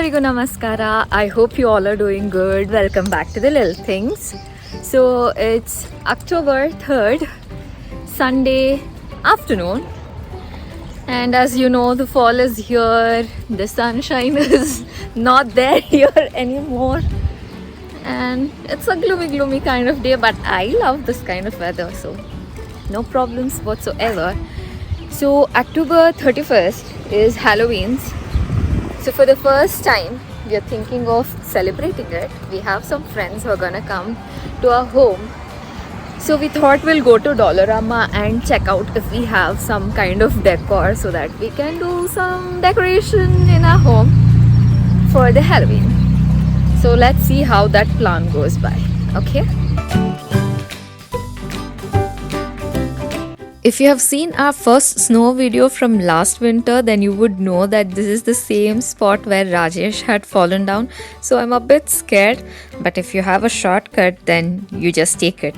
Ellarigu namaskara. I hope you all are doing good. Welcome back to the Little Things. So it's October 3rd, Sunday afternoon. And as you know, the fall is here. The sunshine is not there here anymore. And it's a gloomy kind of day, but I love this kind of weather, so no problems whatsoever. So October 31st is Halloween's. So for the first time, we are thinking of celebrating it. We have some friends who are gonna come to our home. So we thought we'll go to Dollarama and check out if we have some kind of decor so that we can do some decoration in our home for the Halloween. So let's see how that plan goes by, okay? If you have seen our first snow video from last winter, then you would know that this is the same spot where Rajesh had fallen down. So I'm a bit scared, but if you have a shortcut, then you just take it.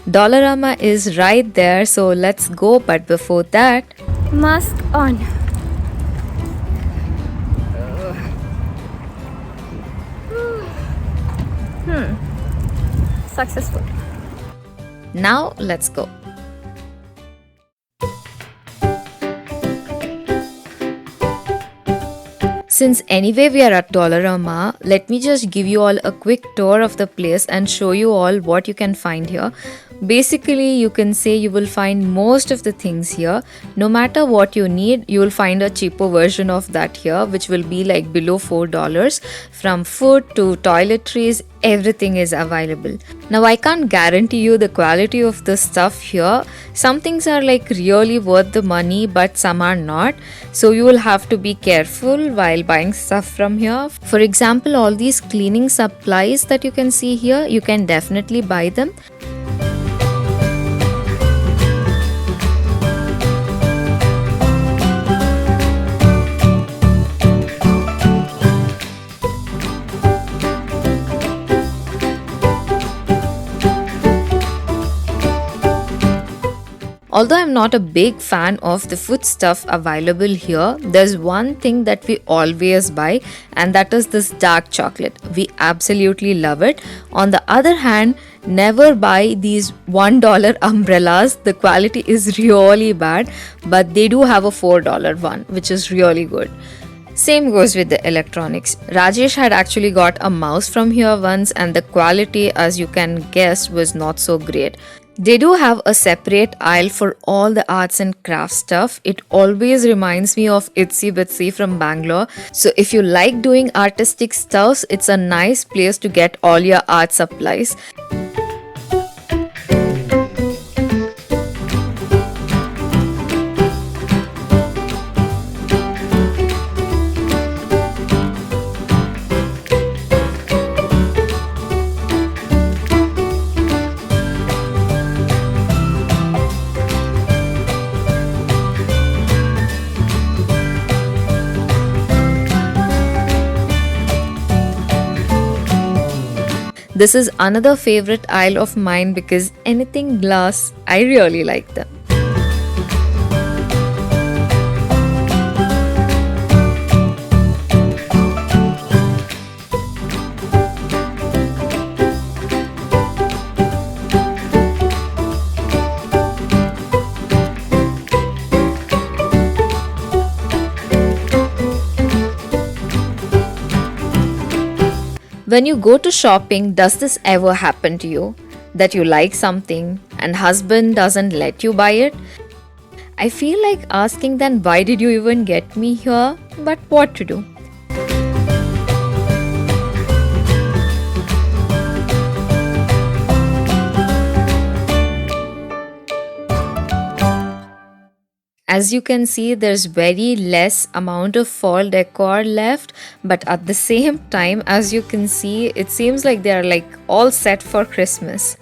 Dollarama is right there, so let's go. But before that, mask on. Successful. Now let's go. Since anyway we are at Dollarama, let me just give you all a quick tour of the place and show you all what you can find here. Basically, you can say you will find most of the things here. No matter what you need, you will find a cheaper version of that here, which will be like below $4. From food to toiletries, everything is available. Now, I can't guarantee you the quality of the stuff here. Some things are like really worth the money, but some are not. So you will have to be careful while buying stuff from here. For example, all these cleaning supplies that you can see here, you can definitely buy them. Although I'm not a big fan of the food stuff available here, there's one thing that we always buy, and that is this dark chocolate. We absolutely love it. On the other hand, never buy these $1 umbrellas. The quality is really bad, but they do have a $4 one, which is really good. Same goes with the electronics. Rajesh had actually got a mouse from here once, and the quality, as you can guess, was not so great. They do have a separate aisle for all the arts and crafts stuff. It always reminds me of Itsy Bitsy from Bangalore. So if you like doing artistic stuff, it's a nice place to get all your art supplies. This is another favorite aisle of mine because anything glass, I really like them. When you go to shopping, does this ever happen to you? That you like something and husband doesn't let you buy it? I feel like asking then why did you even get me here? But what to do? As you can see, there's very less amount of fall decor left, but at the same time, as you can see, it seems like they are like all set for Christmas.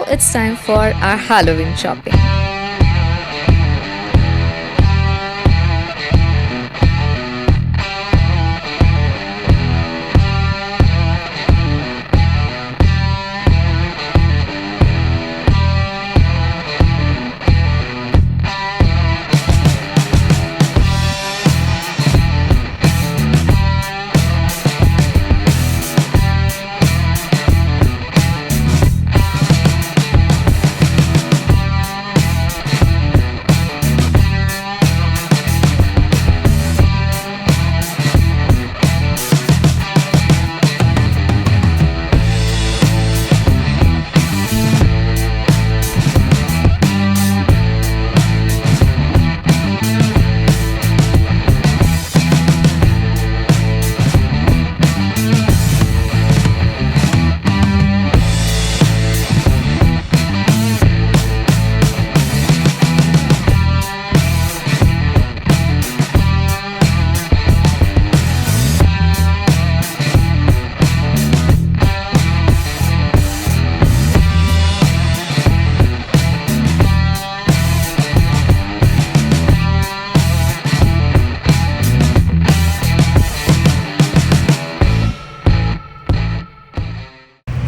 it's time for our Halloween shopping.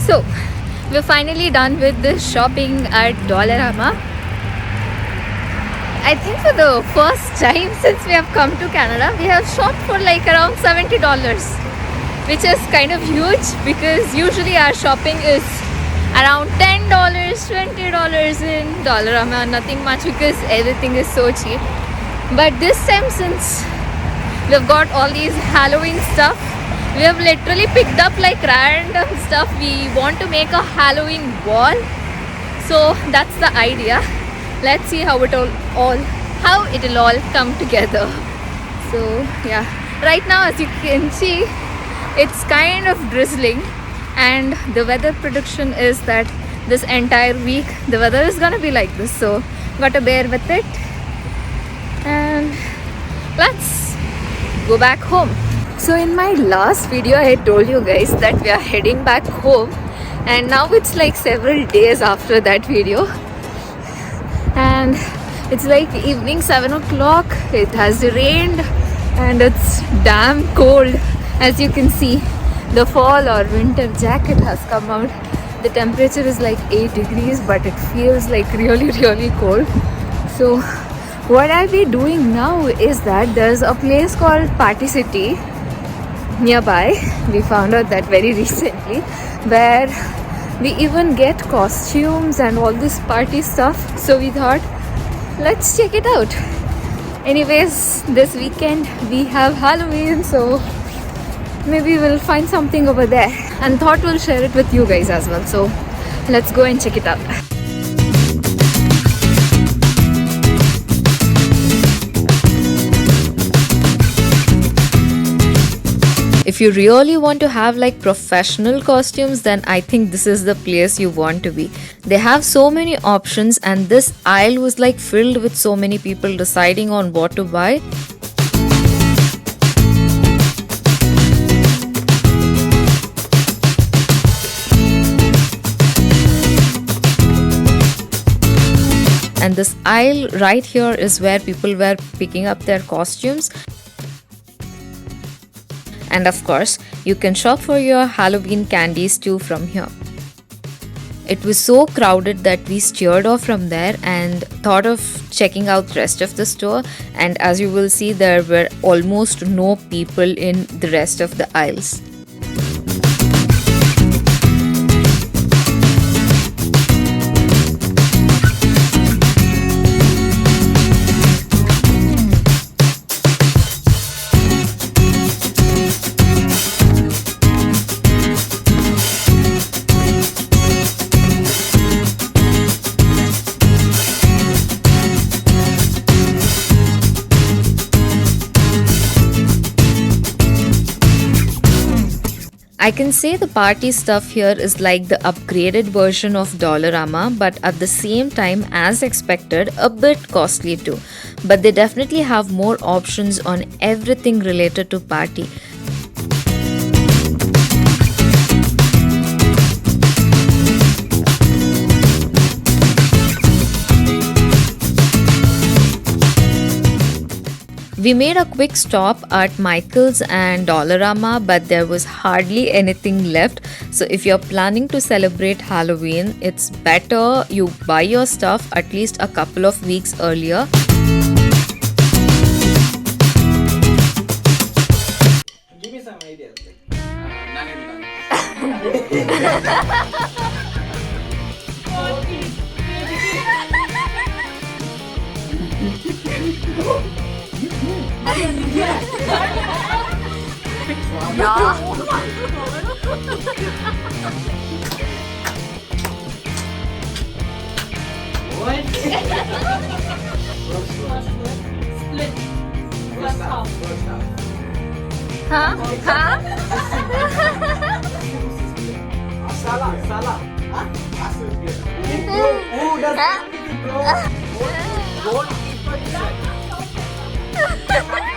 So, we're finally done with this shopping at Dollarama. I think for the first time since we have come to Canada, we have shopped for like around $70, which is kind of huge because usually our shopping is around $10, $20 in Dollarama, nothing much because everything is so cheap. But this time, since we've got all these Halloween stuff, we have literally picked up like random stuff. We want to make a Halloween wall, so that's the idea. Let's see how it'll all come together. So yeah, right now as you can see, it's kind of drizzling, and the weather prediction is that this entire week the weather is gonna be like this, so gotta bear with it. And let's go back home. So in my last video I had told you guys that we are heading back home, and now it's like several days after that video, and it's like evening 7 o'clock. It has rained and it's damn cold. As you can see, the fall or winter jacket has come out. The temperature is like 8 degrees, but it feels like really cold. So what I'll be doing now is that there's a place called PartyCity nearby. We found out that very recently, where we even get costumes and all this party stuff. So we thought, let's check it out. Anyways, this weekend we have Halloween, so maybe we'll find something over there, and thought we'll share it with you guys as well. So let's go and check it out. If you really want to have like professional costumes, then I think this is the place you want to be. They have so many options, and this aisle was like filled with so many people deciding on what to buy. And this aisle right here is where people were picking up their costumes. And of course, you can shop for your Halloween candies too from here. It was so crowded that we steered off from there and thought of checking out the rest of the store. And as you will see, there were almost no people in the rest of the aisles. I can say the party stuff here is like the upgraded version of Dollarama, but at the same time, as expected, a bit costly too. But they definitely have more options on everything related to party. We made a quick stop at Michael's and Dollarama, but there was hardly anything left. So if you're planning to celebrate Halloween, it's better you buy your stuff at least a couple of weeks earlier. Give me some ideas. Split. First half. Huh? Salah. Huh? Who does it, bro? Don't keep it.